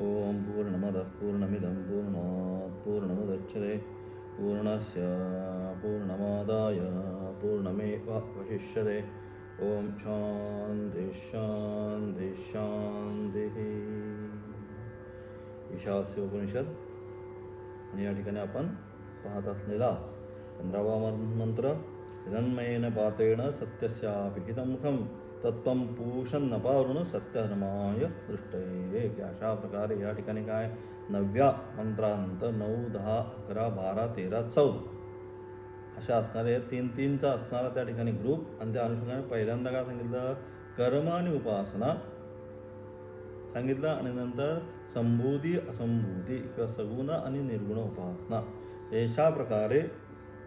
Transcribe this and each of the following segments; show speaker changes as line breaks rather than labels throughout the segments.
ओम पूर्णमदः पूर्णमिदं पूर्णात् पूर्णमुदच्यते पूर्णस्य पूर्णमादाय पूर्णमेवावशिष्यते। ओम शांति शांति शांती। ईशावास्य उपनिषद. आणि या ठिकाणी आपण पाहत असलेला 15वा मंत्र, हिरण्मयेन पात्रेण सत्यस्यापिहितं मुखं तत्त्वं पूषन्नपावृण सत्यधर्माय दृष्टये. की अशा प्रकारे या ठिकाणी काय 9व्या मंत्रानंतर 9, 10, 11, 12, 13, 14 अशा असणारे 3-3चा असणारा त्या ठिकाणी ग्रुप. आणि त्या अनुषंगाने पहिल्यांदा काय सांगितलं, कर्म आणि उपासना सांगितलं. आणि नंतर संभूती असंभूती किंवा सगुण आणि निर्गुण उपासना. अशा प्रकारे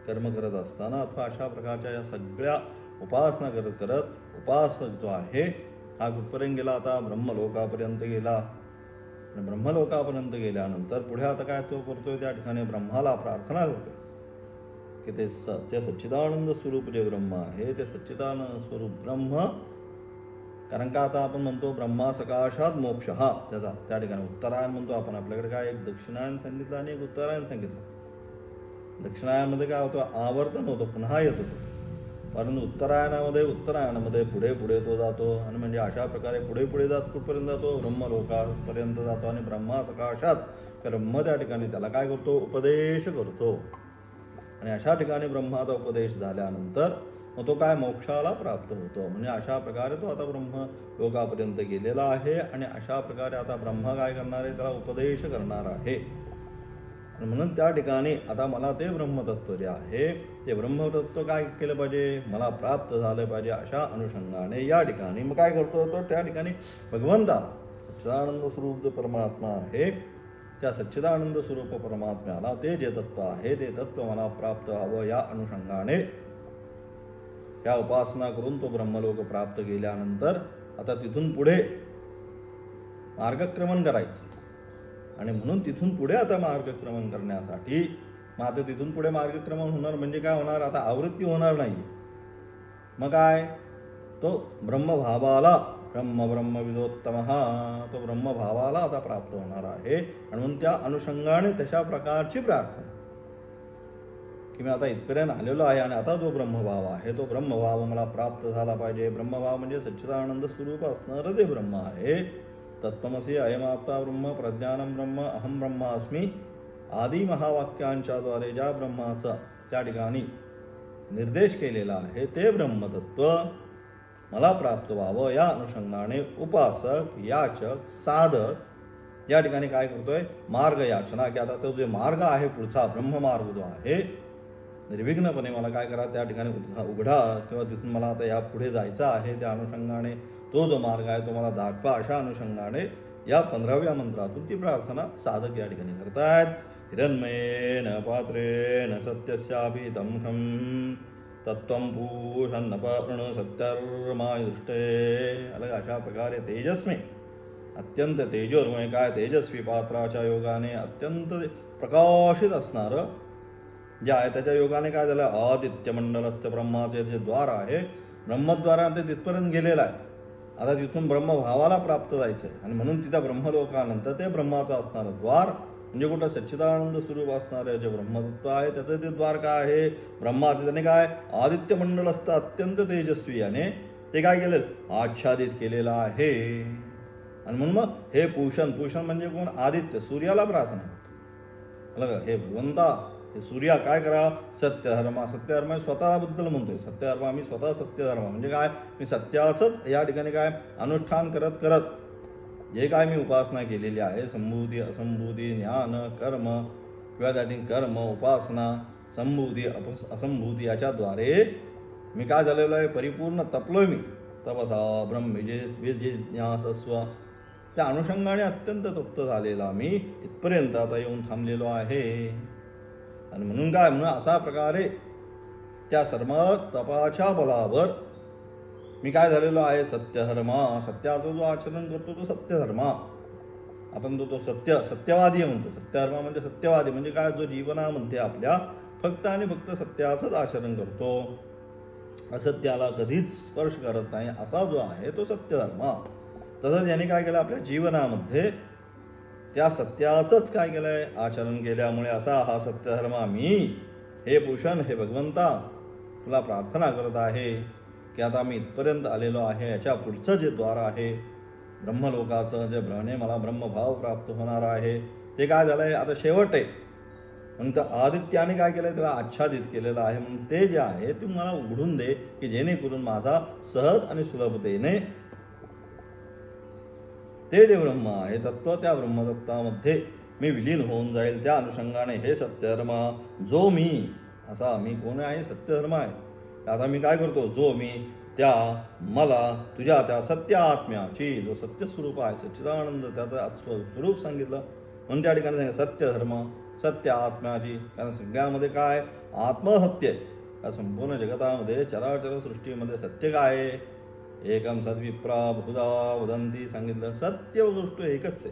कर्म करत असताना अथवा अशा प्रकारच्या या सगळ्या उपासना करत करत उपासक जो आहे हा कुठपर्यंत गेला, आता ब्रह्मलोकापर्यंत गेला. आणि ब्रह्मलोकापर्यंत गेल्यानंतर पुढे आता काय तो करतोय, त्या ठिकाणी ब्रह्माला प्रार्थना करतोय की ते सच्चिदानंद स्वरूप जे ब्रह्म आहे ते सच्चिदानंद स्वरूप ब्रह्म. कारण का आता आपण म्हणतो ब्रह्मा सकाशात मोक्ष हा त्याचा त्या ठिकाणी उत्तरायण म्हणतो आपण. आपल्याकडे काय एक दक्षिणायन सांगितलं आणि एक उत्तरायण सांगितलं. दक्षिणायनामध्ये काय होतं, आवर्तन होतं, पुन्हा येत होतं. परंतु उत्तरायणामध्ये पुढे पुढे तो जातो. आणि म्हणजे अशा प्रकारे पुढे पुढे जात कुठपर्यंत जातो, ब्रह्मलोकापर्यंत जातो. आणि ब्रह्मा सकाशात ब्रह्म त्या ठिकाणी त्याला काय करतो, उपदेश करतो. आणि अशा ठिकाणी ब्रह्माचा उपदेश झाल्यानंतर मग तो काय मोक्षाला प्राप्त होतो. म्हणजे अशा प्रकारे तो आता ब्रह्म लोकापर्यंत गेलेला आहे. आणि अशा प्रकारे आता ब्रह्मा काय करणार आहे, त्याला उपदेश करणार आहे. आणि म्हणून त्या ठिकाणी आता मला ते ब्रह्मतत्व जे आहे ते ब्रह्मतत्व काय केलं पाहिजे, मला प्राप्त झालं पाहिजे. अशा अनुषंगाने या ठिकाणी मग काय करतो, तो त्या ठिकाणी भगवंताला सच्चिदानंद स्वरूप जो परमात्मा आहे त्या सच्चिदानंद स्वरूप परमात्म्याला ते जे तत्व आहे ते तत्व मला प्राप्त व्हावं या अनुषंगाने या उपासना करून तो ब्रह्मलोक प्राप्त केल्यानंतर आता तिथून पुढे मार्गक्रमण करायचं. आणि म्हणून तिथून पुढे आता मार्गक्रमण करण्यासाठी मग आता तिथून पुढे मार्गक्रमण होणार म्हणजे काय होणार, आता आवृत्ती होणार नाही. मग काय, तो ब्रह्मभावाला ब्रह्मविदोत्तम तो ब्रह्मभावाला आता प्राप्त होणार आहे. आणि म्हणून त्या अनुषंगाने तशा प्रकारची प्रार्थना की मी आता इथपर्यंत आलेलो आहे आणि आता जो ब्रह्मभाव आहे तो ब्रह्मभाव मला प्राप्त झाला पाहिजे. ब्रह्मभाव म्हणजे सच्चिदानंद स्वरूप असणारं ते ब्रह्म आहे. तत्त्वमसि अयमात्मा ब्रह्म प्रज्ञानं ब्रह्म अहम ब्रह्मास्मी आदी महावाक्यांच्या द्वारे ज्या ब्रह्माचा त्या ठिकाणी निर्देश केलेला आहे ते ब्रह्मतत्व मला प्राप्त व्हावं या अनुषंगाने उपासक, याचक, साधक या ठिकाणी काय करतोय, मार्ग याचना. की आता तो जे मार्ग आहे पुढचा ब्रह्ममार्ग जो आहे निर्विघ्नपणे मला काय करा त्या ठिकाणी उघडा किंवा तिथून मला आता या पुढे जायचं आहे त्या अनुषंगाने तो जो मार्ग आहे तो मला दाखवा. अशा अनुषंगाने या 15व्या मंत्रातून ती प्रार्थना साधक या ठिकाणी करतायत. हिरण्मयेन पात्रेण सत्यस्यापिहितं मुखं तत्त्वं पूषन्नपावृण सत्यधर्माय दृष्टये. अलग अशा प्रकारे तेजस्वी अत्यंत तेजोमय काय तेजस्वी पात्राच्या योगाने अत्यंत प्रकाशित असणारं जे आहे त्याच्या योगाने काय झालं, आदित्य मंडलस्थ ब्रह्माचे जे द्वार आहे ब्रह्मद्वारा ते तिथपर्यंत गेलेलं आहे. आता तिथून ब्रह्मभावाला प्राप्त जायचं आहे. आणि म्हणून तिथं ब्रह्मलोकानंतर ते ब्रह्माचं असणारं द्वार म्हणजे कुठं सच्चिदानंद स्वरूप असणारं जे ब्रह्मतत्व आहे त्याचं ते द्वार काय आहे, ब्रह्माचं. त्याने काय आदित्य मंडल असतं अत्यंत तेजस्वी आणि ते काय केलं, आच्छादित केलेलं आहे. आणि म्हणून मग हे पूषण म्हणजे कोण, आदित्य सूर्याला प्रार्थना करतो. हे भगवंता हे सूर्या काय करा, सत्यधर्म स्वतःबद्दल म्हणतोय. सत्यधर्म मी स्वतः सत्यधर्म म्हणजे काय, मी सत्याचंच या ठिकाणी काय अनुष्ठान करत करत जे काय मी उपासना केलेली आहे संभूती असंभूती ज्ञान कर्म किंवा त्या ठिकाणी कर्म उपासना संभूती असंभूती याच्याद्वारे मी काय झालेलो आहे, परिपूर्ण तपलोय मी. तपसा ब्रह्मजिज्ञासस्व त्या अनुषंगाने अत्यंत तप्त झालेला मी इथपर्यंत आता येऊन थांबलेलो आहे. आणि म्हणून काय म्हणून अशा प्रकारे त्या सर्व तपाच्या बलावर मी काय झालेलो आहे, सत्यधर्मा सत्याचं जो आचरण करतो तो सत्यधर्मा. आपण तो सत्यवादी म्हणतो. सत्यधर्मा म्हणजे सत्यवादी म्हणजे काय, जो जीवनामध्ये आपल्या फक्त आणि फक्त सत्याचंच आचरण करतो, असत्याला कधीच स्पर्श करत नाही असा जो आहे तो सत्यधर्मा. तसंच याने काय केलं, आपल्या जीवनामध्ये त्या सत्याचंच काय केलंय आचरण केल्यामुळे असा हा सत्यधर्म मी हे भूषण हे भगवंता तुला प्रार्थना करत आहे की आता मी इथपर्यंत आलेलो आहे, याच्या पुढचं जे द्वार आहे ब्रह्मलोकाचं, जे ब्रह्मने मला ब्रह्मभाव प्राप्त होणार आहे ते काय झालंय आता शेवट आहे. म्हणून तर आदित्याने काय केलंय त्याला आच्छादित केलेलं आहे. म्हणून ते जे आहे ते मला उघडून दे की जेणेकरून माझा सहज आणि सुलभतेने ते जे ब्रह्म आहे तत्व त्या ब्रह्मतत्वामध्ये मी विलीन होऊन जाईल. त्या अनुषंगाने हे सत्यधर्म जो मी असा मी कोण आहे सत्यधर्म आहे. आता मी काय करतो जो मी त्या मला तुझ्या त्या सत्य आत्म्याची जो सत्यस्वरूप आहे सच्चिदानंद त्याचं स्वरूप सांगितलं म्हणून त्या ठिकाणी सांगितलं सत्यधर्म सत्य आत्म्याची. कारण सगळ्यामध्ये काय आत्मसत्य आहे. या संपूर्ण जगतामध्ये चराचर सृष्टीमध्ये सत्य काय आहे एकम सद्विप्रा बहुधा वदंती सांगितलं. सत्य गोष्ट एकच आहे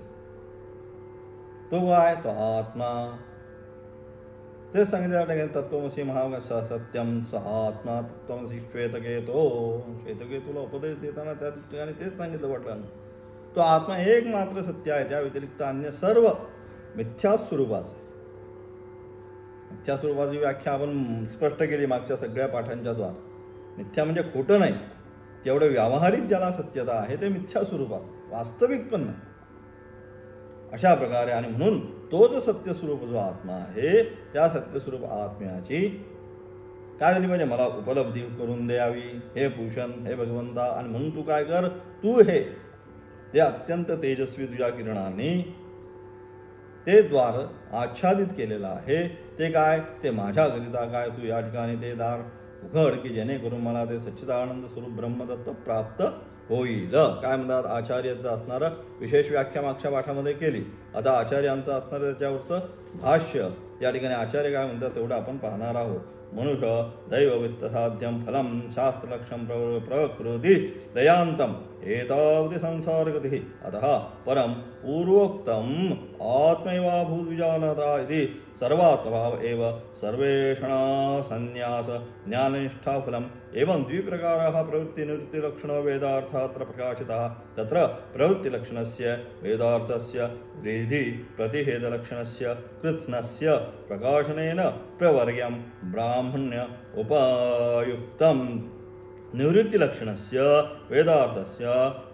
तो काय तो आत्मा. तेच सांगितलं तत्त्वमसी महाग सत्यम सह आत्मा तत्त्वमसी श्वेतकेतूला उपदेश देताना त्या ठिकाणी तेच सांगितलं वाटलं तो आत्मा एक मात्र सत्य आहे, त्या व्यतिरिक्त अन्य सर्व मिथ्या स्वरूपाचं. मिथ्या स्वरूपाची व्याख्या आपण स्पष्ट केली मागच्या सगळ्या पाठांच्या द्वारा. मिथ्या म्हणजे खोटं नाही, तेवढं व्यावहारिक ज्याला सत्यता आहे ते मिथ्या स्वरूपात वास्तविक पण नाही अशा प्रकारे. आणि म्हणून तो जो सत्यस्वरूप जो आत्मा आहे त्या सत्यस्वरूप आत्म्याची काय झाली म्हणजे मला उपलब्धी करून द्यावी हे भूषण हे भगवंता. आणि म्हणून तू काय कर तू हे ते अत्यंत तेजस्वी तुझ्या किरणाने ते द्वार आच्छादित केलेलं आहे ते काय ते माझ्याकरिता काय तू या ठिकाणी ते दार उघड की जेणेकरून मला ते सच्चिदानंद स्वरूप ब्रह्मतत्व प्राप्त होईल. काय म्हणतात आचार्याचं असणारं विशेष व्याख्या मागच्या पाठामध्ये केली. आता आचार्यांचं असणारं त्याच्यावरचं भाष्य या ठिकाणी आचार्य काय म्हणतात तेवढं आपण पाहणार आहोत. मनुष्य दैववित्त साध्यम फलम शास्त्रलक्षम प्रकृती दयांतम एतावती संसारगती अतः परम पूर्वोक्तम आत्मैवाभूत विजानता इति सर्वात्मभाव एव सर्वेषणा संन्यास ज्ञाननिष्ठा फलम एवं द्विप्रकाराः प्रवृत्तिनिवृत्तिलक्षणो वेदार्थात्र प्रकाशितः तत्र प्रवृत्तिलक्षणस्य वेदार्थस्य वृद्धि प्रतिषेधलक्षणस्य कृत्स्नस्य प्रकाशनेन प्रवर्ग्यं ब्राह्मण्य उपायुक्तम् निवृत्तिलक्षणस्य वेदार्थस्य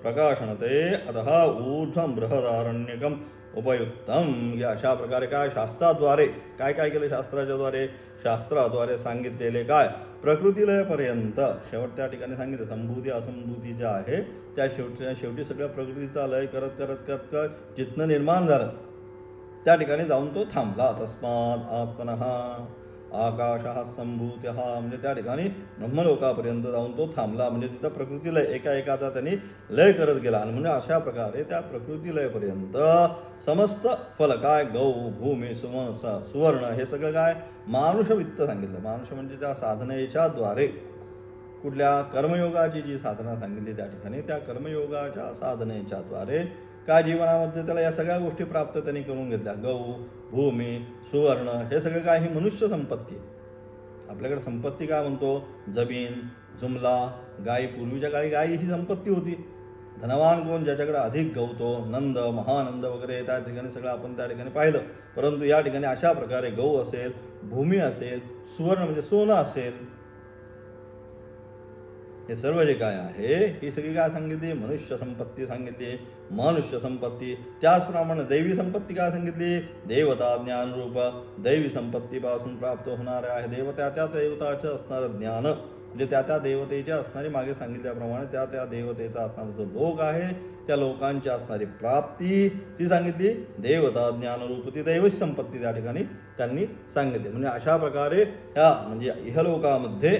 प्रकाशनते अतः ऊर्ध्वं बृहदारण्यकम् उपयुक्तम. या अशा प्रकारे काय शास्त्राद्वारे काय काय केले शास्त्राद्वारे सांगितलेले काय प्रकृतीलयपर्यंत शेवट त्या ठिकाणी सांगितलं संभूती असंभूती ज्या आहे त्या शेवटी सगळ्या प्रकृतीचा लय करत करत करत करत जिथनं निर्माण झालं त्या ठिकाणी जाऊन तो थांबला. तस्मात् आत्मनः आकाशः संभूत्य म्हणजे त्या ठिकाणी ब्रह्मलोकापर्यंत जाऊन तो थांबला. म्हणजे तिथं प्रकृतीलय एकाचा त्यांनी लय करत गेला. आणि म्हणजे अशा प्रकारे त्या प्रकृतीलयपर्यंत समस्त फल काय गौ भूमी सुवर्ण हे सगळं काय मानुषवित्त सांगितलं. मानुष म्हणजे त्या साधनेच्या द्वारे कुठल्या कर्मयोगाची जी साधना सांगितली त्या ठिकाणी त्या कर्मयोगाच्या साधनेच्या द्वारे काय जीवनामध्ये त्याला या सगळ्या गोष्टी प्राप्त त्यांनी करून घेतल्या. गौ भूमी सुवर्ण हे सगळं काय ही मनुष्य संपत्ती. आपल्याकडे संपत्ती काय म्हणतो जमीन जुमला गायी. पूर्वीच्या काळी गायी ही संपत्ती होती. धनवान कोण ज्याच्याकडे अधिक गवतो नंद महानंद वगैरे त्या ठिकाणी सगळं आपण त्या ठिकाणी पाहिलं. परंतु या ठिकाणी अशा प्रकारे गौ असेल भूमी असेल सुवर्ण म्हणजे सोनं असेल हे सर्व जे काय आहे ही सगळी काय सांगितली मनुष्य संपत्ती सांगितली मनुष्य संपत्ती. त्याचप्रमाणे दैवी संपत्ती काय सांगितली देवता ज्ञानरूप दैवी संपत्तीपासून प्राप्त होणारे आहे. देवता त्या देवताचं असणारं ज्ञान म्हणजे त्या देवतेच्या असणारी मागे सांगितल्याप्रमाणे त्या देवतेचा असणारा जो लोक आहे त्या लोकांची असणारी प्राप्ती ती सांगितली देवता ज्ञानरूप ती दैवी संपत्ती त्या ठिकाणी त्यांनी सांगितली. म्हणजे अशा प्रकारे ह्या म्हणजे इहलोकामध्ये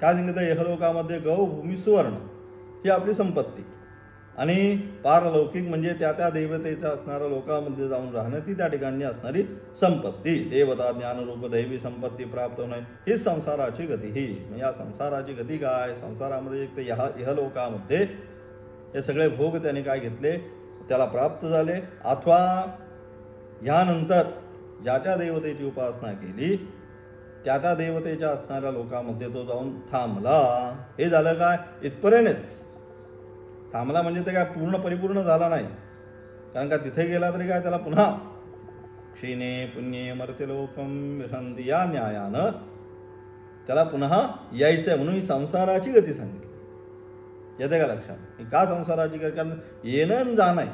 काय सांगितलं इहलोकामध्ये गौ भूमी सुवर्ण ही आपली संपत्ती आणि पारलौकिक म्हणजे त्या देवतेच्या असणाऱ्या लोकांमध्ये जाऊन राहणं ती त्या ठिकाणी असणारी संपत्ती. देवता ज्ञानरूप दैवी संपत्ती प्राप्त होणे ही संसाराची गती. ही म्हणजे या संसाराची गती काय संसारामध्ये एक तर इहलोकामध्ये हे सगळे भोग त्याने काय घेतले त्याला प्राप्त झाले अथवा ह्यानंतर ज्या देवतेची उपासना केली त्या देवतेच्या असणाऱ्या लोकांमध्ये तो जाऊन थांबला. हे झालं काय इथपर्यंतच थांबला म्हणजे ते काय पूर्ण परिपूर्ण झाला नाही. कारण का तिथे गेला तरी काय त्याला पुन्हा क्षीणे पुण्ये मर्त्य लोकम विशंती या न्यायानं त्याला पुन्हा यायचं आहे, म्हणून ही संसाराची गती सांगितली. येते का लक्षात? का संसाराची गती? कारण येणं आणि जाणं आहे.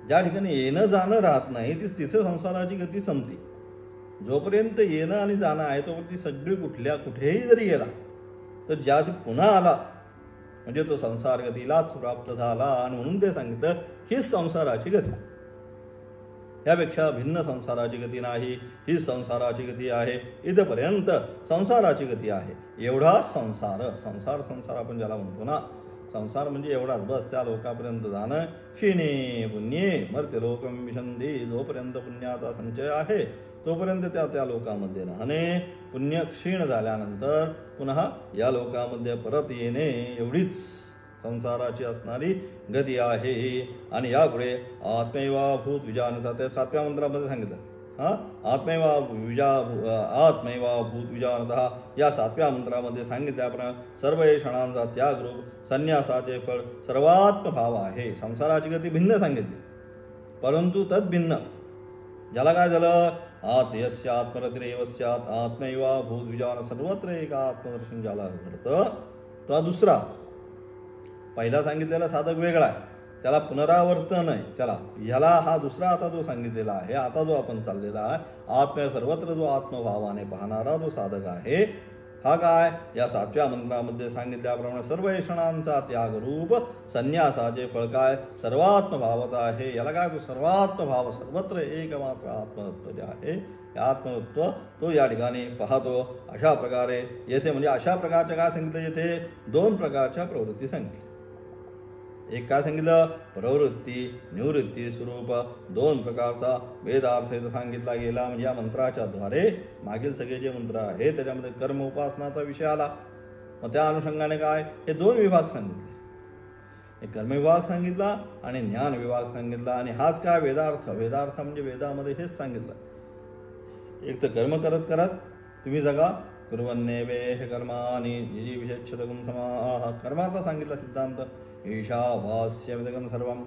ज्या ठिकाणी येणं जाणं राहत नाही तिथे संसाराची गती संपते. जोपर्यंत येणं आणि जाणं आहे तोपर्यंत ती सगळी कुठेही जरी गेला तर ज्या पुन्हा आला म्हणजे तो संसार गतीलाच प्राप्त झाला. आणि म्हणून ते सांगितलं हीच संसाराची गती. यापेक्षा भिन्न संसाराची गती नाही, हीच संसाराची गती आहे. इथपर्यंत संसाराची गती आहे. एवढा संसार आपण ज्याला म्हणतो ना, संसार म्हणजे एवढाच बस. त्या लोकापर्यंत जाणं. क्षीणे पुण्ये मर्त्य लोकम विशंती. जोपर्यंत पुण्याचा संचय आहे तोपर्यंत त्या लोकामध्ये राहणे. पुण्य क्षीण झाल्यानंतर पुन्हा या लोकामध्ये परत येणे एवढीच संसाराची असणारी गती आहे. आणि यापुढे आत्मैवाभूत विजानता ते 7व्या मंत्रामध्ये सांगितलं. आत्मैवाभूत विजानता या 7व्या मंत्रामध्ये सांगितल्याप्रमाणे सर्व क्षणांचा त्याग रूप संन्यासाचे फळ सर्वात्म भाव आहे. संसाराची गती भिन्न सांगितली परंतु तद्भिन्न. ज्याला काय झालं? आत्मयस्य आत्मरतिरेव स्यात् आत्मैवाभूत विजान. सर्वत्र एक आत्मदर्शन ज्याला घडतं तो दुसरा. पहिला सांगितलेला साधक वेगळा आहे, त्याला पुनरावर्तन आहे. ह्याला हा दुसरा आता जो सांगितलेला आहे, आता जो आपण चाललेला आहे आत्म्य सर्वत्र जो आत्मभावाने पाहणारा जो साधक आहे हा काय? या 7व्या मंत्रामध्ये सांगितल्याप्रमाणे सर्व क्षणांचा त्यागरूप संन्यासाचे फळ काय? सर्वात्मभावाचा आहे. याला काय? तो सर्वात्मभाव सर्वत्र एकमात्र आत्मतत्व जे आहे हे आत्मतत्व तो या ठिकाणी पाहतो. अशा प्रकारे येथे म्हणजे अशा प्रकारच्या काय सांगितलं? येथे 2 प्रकारच्या प्रवृत्ती सांगितल्या. एक काय सांगितलं? प्रवृत्ती निवृत्ती स्वरूप 2 प्रकारचा वेदार्थ इथं सांगितला गेला. म्हणजे या मंत्राच्या द्वारे मागील सगळे जे मंत्र आहे त्याच्यामध्ये कर्म उपासनाचा विषय आला. मग त्या अनुषंगाने काय? हे 2 विभाग सांगितले. एक कर्म विभाग सांगितला आणि ज्ञान विभाग सांगितला. आणि हाच काय? वेदार्थ. वेदार्थ म्हणजे वेदामध्ये हेच सांगितलं. एक तर कर्म करत करत तुम्ही जगा. कुर्वन्नेवेह कर्माणि जिजीविषेच्छतगुं समाह. कर्माचा सांगितला सिद्धांत. ईशावास्यमिदगं सर्वं.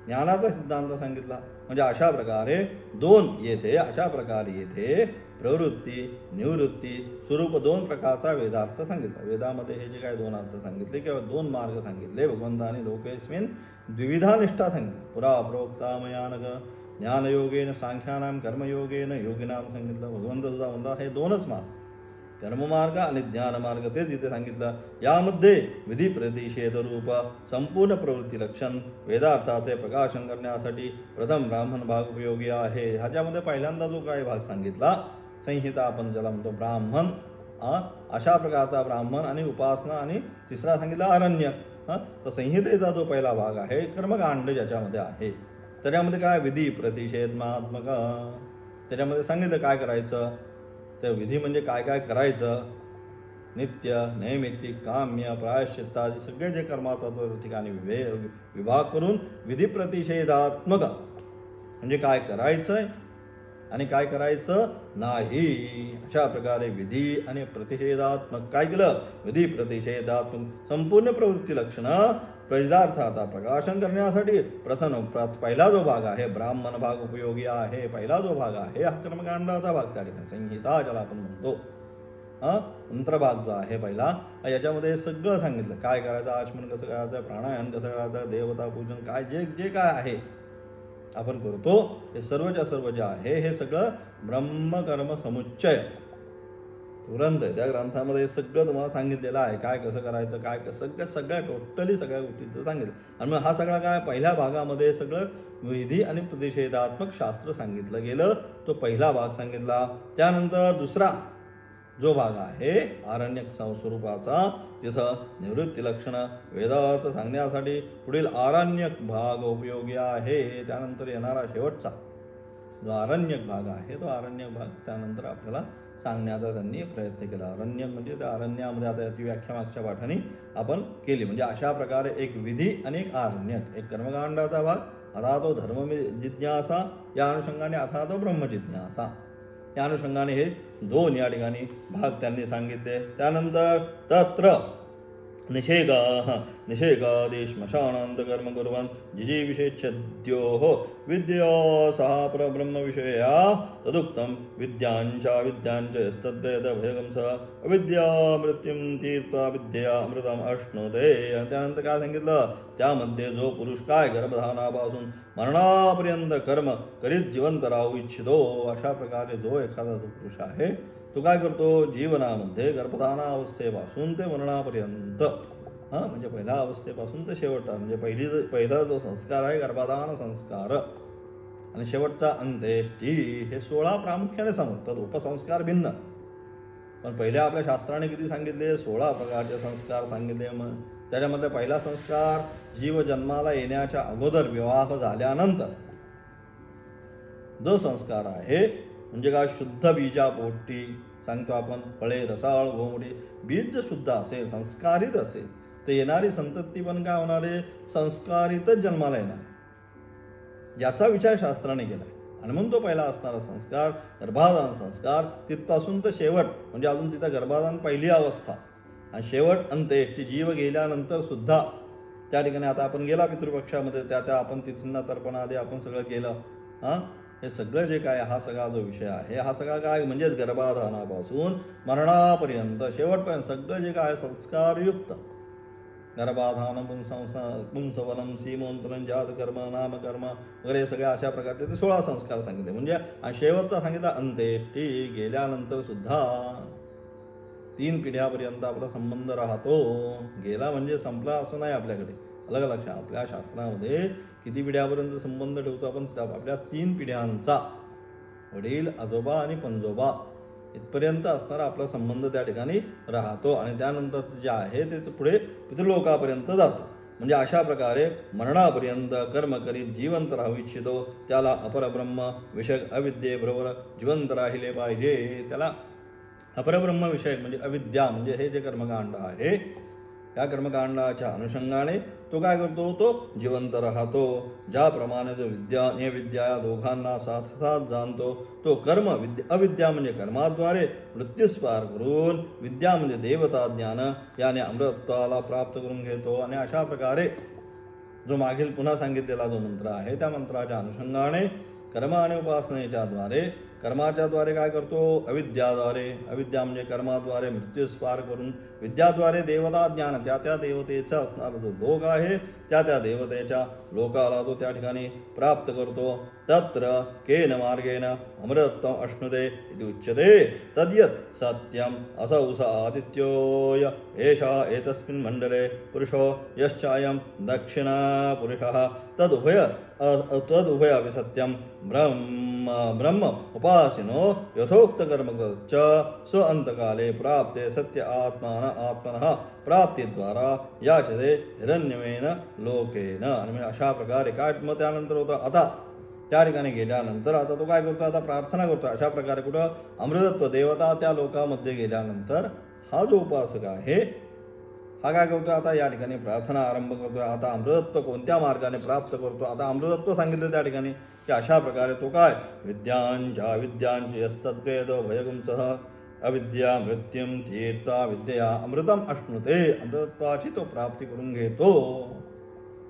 ज्ञानाचा सिद्धांत सांगितला. म्हणजे अशा प्रकारे 2 येथे अशा प्रकारे येथे प्रवृत्ती निवृत्ती स्वरूप 2 प्रकारचा वेदार्थ सांगितला. वेदामध्ये हे जे काय 2 अर्थ सांगितले किंवा 2 मार्ग सांगितले भगवंताने लोकेस्मिन द्विविधा निष्ठा सांगितलं. पुरा प्रोक्ता मयानग ज्ञानयोगेन सांख्यानाम कर्मयोगेन योगिनाम सांगितलं. भगवंत तुझा म्हणता हे 2च मार्ग, कर्ममार्ग आणि ज्ञानमार्ग तेच इथे सांगितलं. यामध्ये विधी प्रतिषेध रूप संपूर्ण प्रवृत्ती लक्षण वेदार्थाचे प्रकाशन करण्यासाठी प्रथम ब्राह्मण भाग उपयोगी आहे. ह्याच्यामध्ये पहिल्यांदा जो काही भाग सांगितला संहिता आपण ज्याला म्हणतो ब्राह्मण, अशा प्रकारचा ब्राह्मण आणि उपासना. आणि तिसरा सांगितला अरण्य. तर संहितेचा जो पहिला भाग आहे कर्मकांड ज्याच्यामध्ये आहे त्याच्यामध्ये काय? विधी प्रतिषेधात्मक. त्याच्यामध्ये सांगितलं काय करायचं. तर विधी म्हणजे काय काय करायचं. नित्य नैमित्तिक काम्य प्रायश्चित्तादी सगळे जे कर्माचा तो ठिकाणी विभाग करून विधी प्रतिषेधात्मक म्हणजे काय करायचंय आणि काय करायचं नाही. अशा प्रकारे विधी आणि प्रतिषेधात्मक काय केलं? विधी प्रतिषेधात्मक संपूर्ण प्रवृत्ती लक्षणं वेदार्थाचा प्रकाशन करण्यासाठी पहिला जो भाग आहे ब्राह्मण भाग उपयोगी आहे. पहिला जो भाग आहे हा कर्मकांडाचा भाग. त्या ठिकाणी संहिता ज्याला आपण म्हणतो मंत्रभाग जो आहे पहिला, याच्यामध्ये सगळं सांगितलं. काय करायचं, आचमन कसं करायचं, प्राणायाम कसं करायचं, देवता पूजन काय जे काय आहे आपण करतो हे सर्वच्या सर्व जे आहे हे सगळं ब्रह्मकर्म समुच्चय ग्रंथ आहे. त्या ग्रंथामध्ये सगळं तुम्हाला सांगितलेलं आहे. काय कसं करायचं, काय सगळ्या टोटली सगळ्या गोष्टीचं सांगितलं. आणि मग हा सगळा काय पहिल्या भागामध्ये सगळं विधी आणि प्रतिषेधात्मक शास्त्र सांगितलं गेलं. तो पहिला भाग सांगितला. त्यानंतर दुसरा जो भाग आहे आरण्यक स्वरूपाचा तिथं निवृत्ती लक्षणं वेदार्थ सांगण्यासाठी पुढील आरण्यक भाग उपयोगी आहे. त्यानंतर येणारा शेवटचा जो आरण्यक भाग आहे तो आरण्यक भाग त्यानंतर आपल्याला सांगण्याचा त्यांनी प्रयत्न केला. अरण्य म्हणजे त्या अरण्यामध्ये आता याची व्याख्या मागच्या पाठाने आपण केली. म्हणजे अशा प्रकारे एक विधी आणि एक आरण्यक, एक कर्मकांडाचा भाग, आता तो धर्म जिज्ञासा या अनुषंगाने, आता तो ब्रह्मजिज्ञासा या अनुषंगाने हे 2 या ठिकाणी भाग त्यांनी सांगितले. त्यानंतर तत्र निषेकादिश्मशानान्तकर्म कुर्वन् जिजीविषेच्छद्योः विद्या सः परब्रह्मविषया तदुक्तं विद्यांच विद्यांच यस्तद्वेदभयगं स अविद्या मृत्युं तीर्त्वा विद्या अमृतम अश्नुते. त्यानंतर काय सांगितलं, त्यामध्ये जो पुरुष काय गर्भधानापासून मरणापर्यंत कर्म करीत जिवंत राहू इच्छितो, अशा प्रकारे जो एखादा जो पुरुष आहे तो काय करतो, जीवनामध्ये गर्भधाना अवस्थेपासून ते मरणापर्यंत, म्हणजे पहिल्या अवस्थेपासून ते शेवटचा, म्हणजे पहिला जो संस्कार आहे गर्भधान संस्कार आणि शेवटचा अंत्येष्टी, हे 16 प्रामुख्याने सांगतात. उपसंस्कार भिन्न, पण पहिल्या आपल्या शास्त्राने किती सांगितले, 16 प्रकारचे संस्कार सांगितले. मग त्याच्यामध्ये पहिला संस्कार जीव जन्माला येण्याच्या अगोदर विवाह झाल्यानंतर जो संस्कार आहे, म्हणजे काय, शुद्ध बीजापोटी सांगतो आपण, फळे रसाळ घोंगडी, बीज जर शुद्ध असेल, संस्कारित असेल, तर येणारी संतती पण काय होणार आहे, संस्कारितच जन्माला येणार, याचा विचार शास्त्राने केला. आणि म्हणून तो पहिला असणारा संस्कार गर्भाधान संस्कार, तिथपासून तर शेवट, म्हणजे अजून तिथं गर्भाधान पहिली अवस्था आणि शेवट अंत्येष्टी, जीव गेल्यानंतर सुद्धा त्या ठिकाणी. आता आपण गेला पितृपक्षामध्ये, त्या आपण तिथून तर्पण आधी आपण सगळं केलं. हे सगळं जे काय, हा सगळा जो विषय आहे, हा सगळा काय, म्हणजेच गर्भाधानापासून मरणापर्यंत शेवटपर्यंत सगळं जे काय संस्कारयुक्त, गर्भाधान पुंसवनम सीमोंतरण जातकर्म नामकर्म वगैरे सगळ्या अशा प्रकारचे ते 16 संस्कार सांगितले. म्हणजे शेवटचा सांगितला अंत्येष्टी, गेल्यानंतर सुद्धा 3 पिढ्यापर्यंत आपला संबंध राहतो. गेला म्हणजे संपला असं नाही, आपल्याकडे अलग लक्षात, आपल्या शास्त्रामध्ये किती पिढ्यापर्यंत संबंध ठेवतो आपण, आपल्या 3 पिढ्यांचा, वडील आजोबा आणि पणजोबा इथपर्यंत असणारा आपला संबंध त्या ठिकाणी राहतो. आणि त्यानंतर जे आहे ते पुढे पितृलोकापर्यंत जातो. म्हणजे अशा प्रकारे मरणापर्यंत कर्म करीत जिवंत राहू इच्छितो, त्याला अपरब्रह्म विषयक अविद्येबरोबर जिवंत राहिले पाहिजे. त्याला अपरब्रह्म विषयक म्हणजे अविद्या, म्हणजे हे जे कर्मकांड आहे, या कर्मकांडाच्या अनुषंगाने तो काय करतो, तो जिवंत राहतो. ज्याप्रमाणे जो विद्या आणि विद्या या दोघांना साथ जाणतो, तो कर्म अविद्या म्हणजे कर्माद्वारे मृत्यूस पार करून, विद्या म्हणजे देवता ज्ञान याने अमृतत्वाला प्राप्त करून घेतो. आणि अशा प्रकारे जो मागील पुन्हा सांगितलेला जो मंत्र आहे, त्या मंत्राच्या अनुषंगाने कर्म आणि उपासनेच्या द्वारे, कर्माच्या द्वारे काय करतो, अविद्याद्वारे, अविद्या म्हणजे कर्माद्वारे मृत्यूस पार करून, विद्याद्वारे देवता ज्ञान, त्या देवतेचा असणारा जो लोक आहे, त्या देवतेच्या लोकाला तो त्या ठिकाणी प्राप्त करतो. तत्र केन मार्गेण अमृतत्वम अश्नुते इति उच्यते तद्यत् सत्यम असौ स आदित्योय एषा एतस्मिन् मंडले पुरुषो यश्चायं दक्षिणा पुरुषः तदुभय अभिसत्यम ब्रह्म उपासिनो यथोक्त कर्मकृतश्च स्व अंतकाले प्राप्ते सत्य आत्मनः प्राप्तीद्वारा याचते हिरण्यमेन लोकेन. आणि अशा प्रकारे काय, मग त्यानंतर होतं, आता त्या ठिकाणी गेल्यानंतर आता तो काय करतो, आता प्रार्थना करतो. अशा प्रकारे कुठं, अमृतत्व देवता त्या लोकामध्ये गेल्यानंतर हा जो उपासक आहे, हा काय करतो, आता या ठिकाणी प्रार्थना आरंभ करतोय. आता अमृतत्व कोणत्या मार्गाने प्राप्त करतो, आता अमृतत्व सांगितलं त्या ठिकाणी, की अशा प्रकारे तो काय, विद्यांच्या विद्यांची यस्तद्वेद भयगुंसः अविद्या मृत्युम तीर्था विद्या अमृतम अश्नुते, अमृतत्वाची तो प्राप्ती करून घेतो,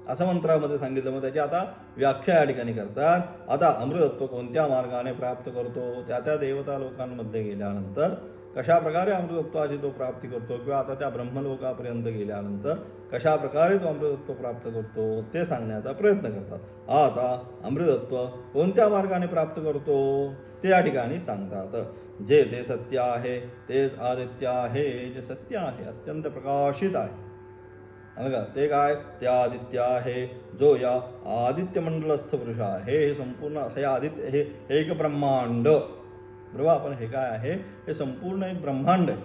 असं मंत्रामध्ये सांगितलं. मग त्याची आता व्याख्या या ठिकाणी करतात. आता अमृतत्व कोणत्या मार्गाने प्राप्त करतो, त्या देवता लोकांमध्ये गेल्यानंतर कशा प्रकारे अमृतत्वाची तो प्राप्ती करतो, किंवा आता त्या ब्रह्मलोकापर्यंत गेल्यानंतर कशा प्रकारे तो अमृतत्व प्राप्त करतो, ते सांगण्याचा प्रयत्न करतात. आता अमृतत्व कोणत्या मार्गाने प्राप्त करतो ते या ठिकाणी सांगतात. जे ते सत्य आहे तेच आदित्य आहे, जे सत्य आहे अत्यंत प्रकाशित आहे, ते काय, ते आदित्य आहे, जो या आदित्य मंडलस्थ पुरुष आहे. हे संपूर्ण हे आदित्य, हे एक ब्रह्मांड, बरोबर, आपण हे काय आहे, हे संपूर्ण एक ब्रह्मांड आहे.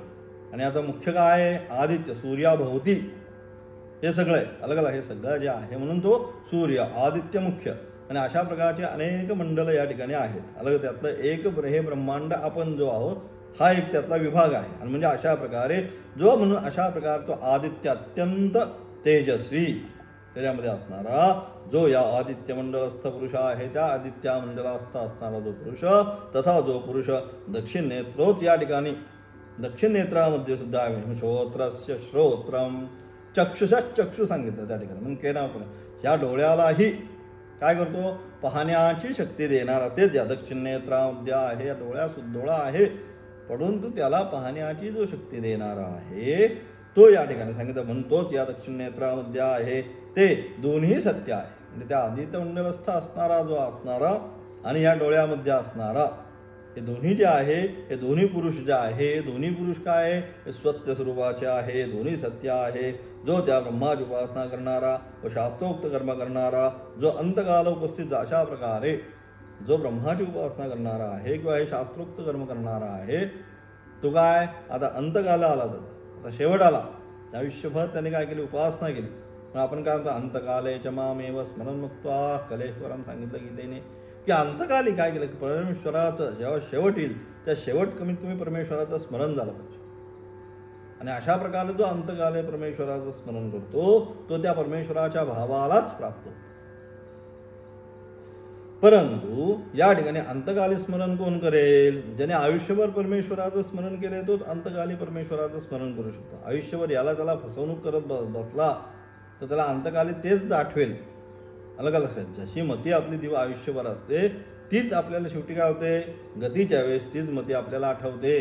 आणि आता मुख्य काय आहे, आदित्य, सूर्याभोवती हे सगळं अलग अलग, हे सगळं जे आहे म्हणून तो सूर्य आदित्य मुख्य. आणि अशा प्रकारचे अनेक मंडल या ठिकाणी आहेत अलग. त्यातलं एक हे ब्रह्मांड आपण जो आहोत, हा एक त्यातला विभाग आहे. आणि म्हणजे अशा प्रकारे जो, म्हणून अशा प्रकारे तो आदित्य अत्यंत तेजस्वी, त्याच्यामध्ये असणारा जो या आदित्य मंडलस्थ पुरुष आहे, त्या आदित्य मंडलस्थ असणारा जो पुरुष, तथा जो पुरुष दक्षिण नेत्रोच, या ठिकाणी दक्षिण नेत्रामध्ये सुद्धा आहे. श्रोत्रस्य श्रोत्रम चक्षु सांगितलं त्या ठिकाणी. म्हणून केना आपण या डोळ्यालाही काय करतो, पाहण्याची शक्ती देणारा तेच या दक्षिणेत्रामध्ये आहे. या डोळा आहे, परंतु त्याला पाहण्याची जो शक्ती देणारा आहे तो या ठिकाणी सांगितलं. म्हणून तोच या दक्षिणेत्रामध्ये आहे. ते दोन्ही सत्य आहे. म्हणजे त्या आदित्य मंडलस्थ असणारा जो असणारा आणि या डोळ्यामध्ये असणारा हे दोन्ही जे आहे, हे दोन्ही पुरुष जे आहे, दोन्ही पुरुष काय आहे, हे स्वच्छ स्वरूपाचे आहे, दोन्ही सत्य आहे. जो त्या ब्रह्माची उपासना करणारा व शास्त्रोक्त कर्म करणारा, जो अंतकाल उपस्थित अशा प्रकारे जो ब्रह्माची उपासना करणारा आहे किंवा हे शास्त्रोक्त कर्म करणारा आहे, तो काय आता अंतकाला आला, आता शेवट आला. आयुष्यभर त्याने काय केली, उपासना केली. पण आपण काय म्हणतो, अंतकाले च मामेव स्मरण मुक्त्वा कलेश्वरम सांगितलं गीतेने की अंतकाली काय केलं की परमेश्वराचं जेव्हा शेवट येईल त्या शेवट कमीत कमी परमेश्वराचं स्मरण झालं पाहिजे. आणि अशा प्रकारे जो अंतकाले परमेश्वराचं स्मरण करतो तो त्या परमेश्वराच्या भावालाच प्राप्त होतो. परंतु या ठिकाणी अंतकाली स्मरण कोण करेल, ज्याने आयुष्यभर परमेश्वराचं स्मरण केले तोच अंतकाली परमेश्वराचं स्मरण करू शकतो. आयुष्यभर याला त्याला फसवणूक करत बसला तर त्याला अंतकाली तेच आठवेल. अलग लक्षात, जशी मती आपली दिवा आयुष्यभर असते तीच आपल्याला शेवटी काय होते, गतीच्या वेळेस तीच मती आपल्याला आठवते.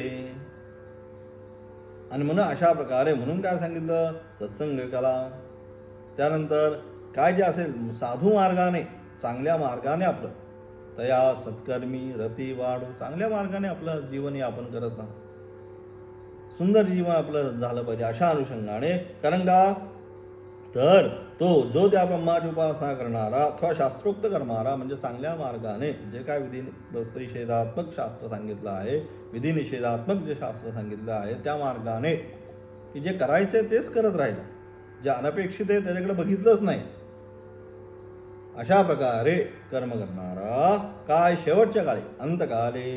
आणि म्हणून अशा प्रकारे म्हणून काय सांगितलं, सत्संग कला. त्यानंतर काय जे असेल साधू मार्गाने, चांगल्या मार्गाने आपलं तया सत्कर्मी रती वाढू, चांगल्या मार्गाने आपलं जीवन यापन करत ना, सुंदर जीवन आपलं झालं पाहिजे अशा अनुषंगाने. कारण का तर तो जो त्या ब्रह्माची उपासना करणारा अथवा शास्त्रोक्त करणारा म्हणजे चांगल्या मार्गाने जे काय विधी निषेधात्मक शास्त्र सांगितलं आहे, विधी निषेधात्मक जे शास्त्र सांगितलं आहे त्या मार्गाने की जे करायचे तेच करत राहिलं, जे अनपेक्षित आहे त्याच्याकडे बघितलंच नाही, अशा प्रकारे कर्म करणारा काय शेवटच्या काळी अंतकाले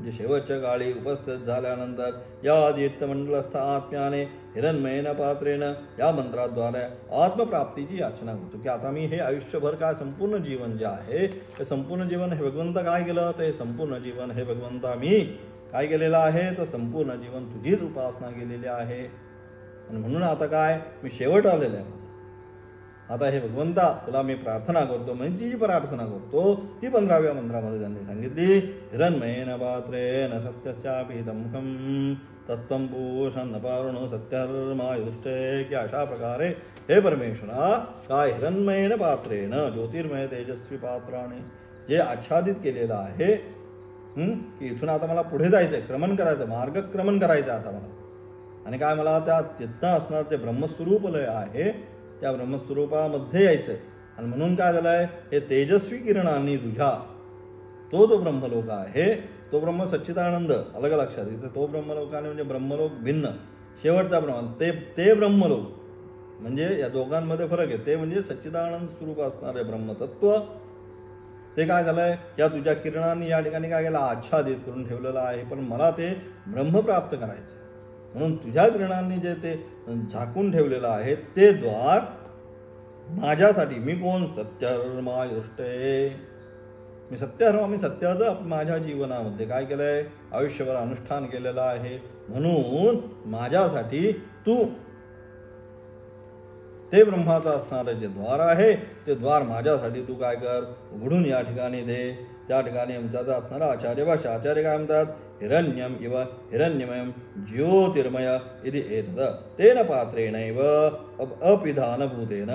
जे शेवटच्या काळी उपस्थित झाल्यानंतर या आदित्यमंडलस्थ आत्म्याने हिरण्मयेन पात्रेन या मंत्राद्वारे आत्मप्राप्तीची याचना करतो की आता मी हे आयुष्यभर काय संपूर्ण जीवन जे आहे ते संपूर्ण जीवन हे भगवंत काय केलं, ते संपूर्ण जीवन हे भगवंता मी काय केलेलं आहे, तर संपूर्ण जीवन तुझीच उपासना केलेली आहे. आणि म्हणून आता काय मी शेवट आलेलं आहे. आता हे भगवंता तुला मी प्रार्थना करतो. म्हणजे जी प्रार्थना करतो ती 15व्या मंत्रामध्ये त्यांनी सांगितली. हिरण्मयेन पात्रेण सत्यस्यापीतमुखम तत्त्वं पूषण पारुणो सत्यधर्मायुष्टे, की अशा प्रकारे हे परमेश्वरा काय हिरण्मयेन पात्रेण ज्योतिर्मय तेजस्वी पात्राने जे आच्छादित केलेलं आहे की इथून आता मला पुढे जायचंय, क्रमण करायचं, मार्गक्रमण करायचं आता मला. आणि काय मला त्या तिथं असणार ते ब्रह्मस्वरूपलय आहे त्या ब्रह्मस्वरूपामध्ये यायचं आहे. आणि म्हणून काय झालं आहे, हे तेजस्वी किरणांनी तुझ्या तो जो ब्रह्मलोक आहे तो ब्रह्म सच्चिदानंद, अलग लक्षात इथे तो ब्रह्मलोकाने म्हणजे ब्रह्मलोक भिन्न शेवटचा ब्रह्म ते ब्रह्मलोक म्हणजे या दोघांमध्ये फरक आहे. ते म्हणजे सच्चिदानंद स्वरूप असणारे ब्रह्मतत्व ते काय झालं आहे, या तुझ्या किरणांनी या ठिकाणी काय केलं आच्छादित करून ठेवलेलं आहे. पण मला ते ब्रह्म प्राप्त करायचं म्हणून तुझ्या किरणांनी जे ते झाकून ठेवलेलं आहे ते द्वार माझ्यासाठी, मी कोण सत्यधर्मायुष्टे, मी सत्यधर्म, मी सत्याचं माझ्या जीवनामध्ये काय केलं आहे आयुष्यभर अनुष्ठान केलेलं आहे. म्हणून माझ्यासाठी तू ते ब्रह्माचं असणारं जे द्वार आहे ते द्वार माझ्यासाठी तू काय कर उघडून या ठिकाणी दे. त्या ठिकाणी त्याचा असणारा आचार्य भाषा, आचार्य काय म्हणतात, हिरण्यम इव हिरण्यमयम ज्योतिर्मय इति एतद तेन पात्रेणैव अपिधानभूतेन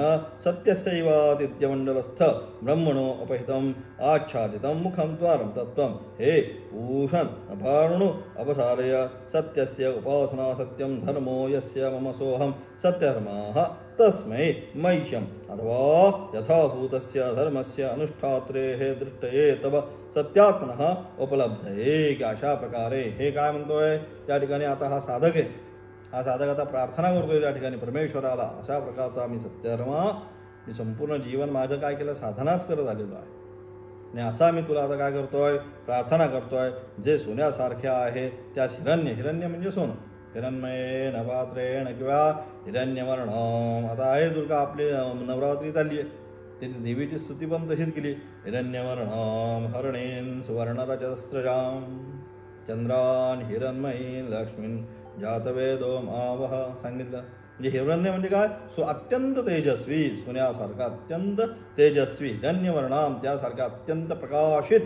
सत्यस्यैवादित्यमण्डलस्थ ब्रह्मणो अपहितम आच्छादितं मुखं द्वारं तत्त्वं हे भूषण अपारुणो अपसारय सत्यस्य उपासना सत्यं धर्मो यस्य मम सोऽहं सत्यधर्माः तस्मै मह्यम् अथवा यथाभूतस्य धर्मस्य अनुष्ठात्रेः दृष्टये तव सत्यात्मनः उपलब्धये. की अशा प्रकारे हे काय म्हणतोय त्या ठिकाणी आता हा साधक आहे, हा साधक आता प्रार्थना करतोय त्या ठिकाणी परमेश्वराला. अशा प्रकारचा मी सत्यधर्म मी संपूर्ण जीवन माझं काय केलं साधनाच करत आलेलो आहे. आणि असा मी तुला आता काय करतोय प्रार्थना करतोय जे सोन्यासारखे आहे त्या हिरण्य म्हणजे सोनं, हिरण्मयेन पात्रेण किंवा हिरण्यवर्णम. आता आहे दुर्गा आपली नवरात्री चालली आहे तिथे देवीची स्तुती पण तशीच केली. हिरण्यवर्णम हरणेन सुवर्णरजस्रजां चंद्रान हिरण्मयीन लक्ष्मीन जातवेदो मावह सांगितलं. म्हणजे हिरण्य म्हणजे काय, अत्यंत तेजस्वी, सोन्यासारखा अत्यंत तेजस्वी, हिरण्यवर्णाम त्यासारखा अत्यंत प्रकाशित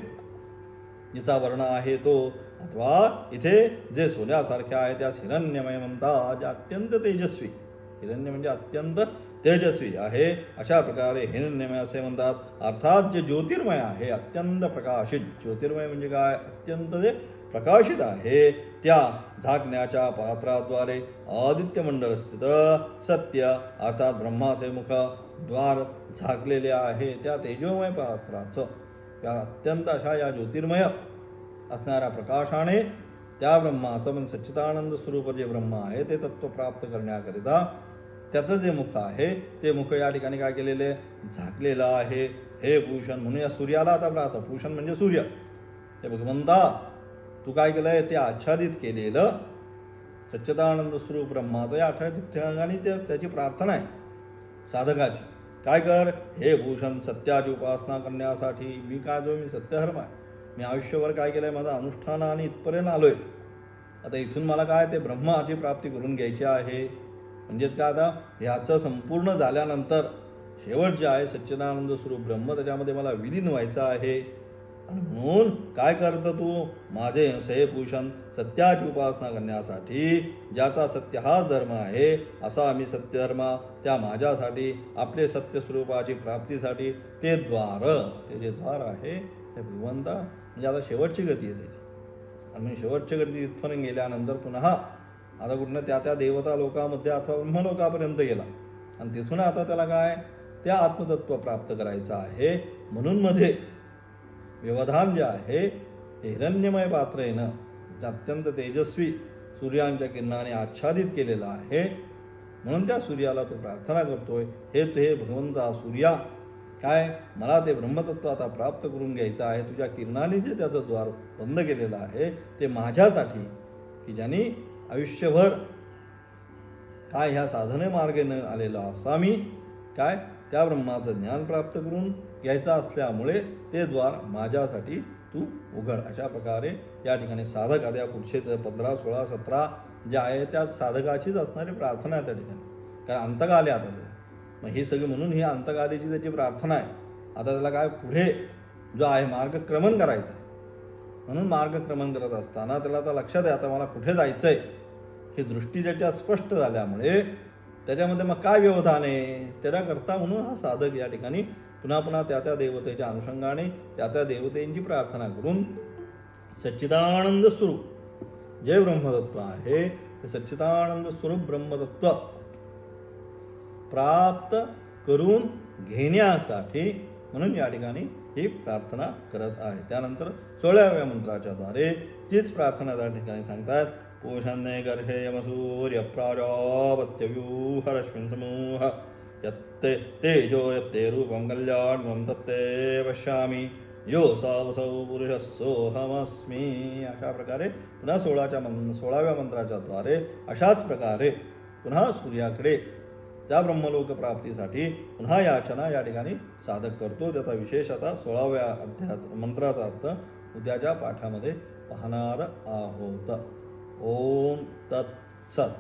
जिचा वर्ण आहे तो, अथवा इथे जे सोन्यासारखे आहे त्यास हिरण्यमय म्हणतात, जे अत्यंत तेजस्वी, हिरण्य म्हणजे अत्यंत तेजस्वी आहे, अशा प्रकारे हिरण्यमय असे म्हणतात. अर्थात जे ज्योतिर्मय आहे, अत्यंत प्रकाशित, ज्योतिर्मय म्हणजे काय, अत्यंत जे प्रकाशित आहे, त्या झाकण्याच्या पात्राद्वारे आदित्य मंडळ स्थित सत्य अर्थात ब्रह्माचे मुख द्वार झाकलेले आहे, त्या तेजोमय पात्राचं, त्या अत्यंत अशा या ज्योतिर्मय असणाऱ्या प्रकाशाने त्या ब्रह्माचं म्हणजे सच्चिदानंद स्वरूप जे ब्रह्म आहे ते तत्व प्राप्त करण्याकरिता त्याचं जे मुख आहे ते मुख या ठिकाणी काय केलेले, झाकलेलं आहे. हे भूषण म्हणून या सूर्याला आता प्राप्त, भूषण म्हणजे सूर्य, हे भगवंता तू काय केलंय, ते आच्छादित केलेलं सच्चिदानंद स्वरूप ब्रह्माचं या ठिकाणी त्याची प्रार्थना आहे साधकाची. काय कर, हे भूषण सत्याची उपासना करण्यासाठी मी काय जो मी सत्यधर्म आहे, मी आयुष्यभर काय केलंय, माझं अनुष्ठान आणि इथपर्यंत आलोय. आता इथून मला काय ते ब्रह्माची प्राप्ती करून घ्यायची आहे. म्हणजेच काय, आता ह्याचं संपूर्ण झाल्यानंतर शेवट जे आहे सच्चिदानंद स्वरूप ब्रह्म, त्याच्यामध्ये मला विलीन व्हायचं आहे. आणि म्हणून काय करतं तू, माझे हे भूषण सत्याची उपासना करण्यासाठी, ज्याचा सत्य हाच धर्म आहे असा आम्ही सत्यधर्म, त्या माझ्यासाठी आपले सत्य स्वरूपाची प्राप्तीसाठी ते द्वार, ते जे द्वार आहे ते भगवंता म्हणजे आता शेवटची गती आहे त्याची. आणि शेवटची गती इथपर्यंत गेल्यानंतर पुन्हा आता कुठनं त्या देवता लोकामध्ये अथवा ब्रह्मलोकापर्यंत गेला आणि तिथून आता त्याला काय, त्या आत्मतत्व प्राप्त करायचं आहे. म्हणून मध्ये व्यवधान जे आहे हे हिरण्यमय पात्र येणं, अत्यंत तेजस्वी सूर्यांच्या किरणाने आच्छादित केलेलं आहे. म्हणून त्या सूर्याला तो प्रार्थना करतोय, हे भगवंता सूर्या, काय मला ते ब्रह्मतत्व आता प्राप्त करून घ्यायचं आहे. तुझ्या किरणाने जे त्याचं द्वार बंद केलेलं आहे ते माझ्यासाठी, की ज्यांनी आयुष्यभर काय ह्या साधने मार्गाने आलेला असा मी काय त्या ब्रह्माचं ज्ञान प्राप्त करून घ्यायचं असल्यामुळे ते द्वार माझ्यासाठी तू उघड. अशा प्रकारे या ठिकाणी साधक आता पुढचे 15, 16, 17 जे आहे त्या साधकाचीच असणारी प्रार्थना आहे त्या ठिकाणी, कारण अंतकाले आता मग ही सगळी, म्हणून ही अंतकालीची त्याची प्रार्थना आहे. आता त्याला काय पुढे जो आहे मार्गक्रमण करायचं आहे, म्हणून मार्गक्रमण करत असताना त्याला आता लक्षात आहे आता मला कुठे जायचं आहे, ही दृष्टी ज्याच्या स्पष्ट झाल्यामुळे त्याच्यामध्ये मग काय व्यवधान आहे, त्याच्याकरता म्हणून हा साधक या ठिकाणी पुन्हा पुन्हा त्या देवतेच्या अनुषंगाने त्या देवतेंची प्रार्थना करून सच्चिदानंद स्वरूप जे ब्रह्मतत्व आहे ते सच्चिदानंद स्वरूप ब्रह्मतत्व प्राप्त करून घेण्यासाठी म्हणून या ठिकाणी ही प्रार्थना करत आहे. त्यानंतर 16व्या मंत्राच्या द्वारे तीच प्रार्थना त्या ठिकाणी सांगतात. पोषणे गर्भे यमसूर्य प्राजापत्यव्यूहरश्मिन् समूह यत्ते तेजो यत्ते रूपं कल्याणं तत्ते पश्यामि यो सावसौ पुरुषः सोऽहमस्मि. अशा प्रकारे पुन्हा 16व्या मंत्राच्या द्वारे अशाच प्रकारे पुन्हा सूर्याकडे त्या ब्रह्मलोक प्राप्तीसाठी पुन्हा याचना या ठिकाणी साधक करतो. त्याचा विशेष आता 16व्या मंत्राचा अर्थ उद्याच्या पाठामध्ये पाहणार आहोत. ओम तत्सत.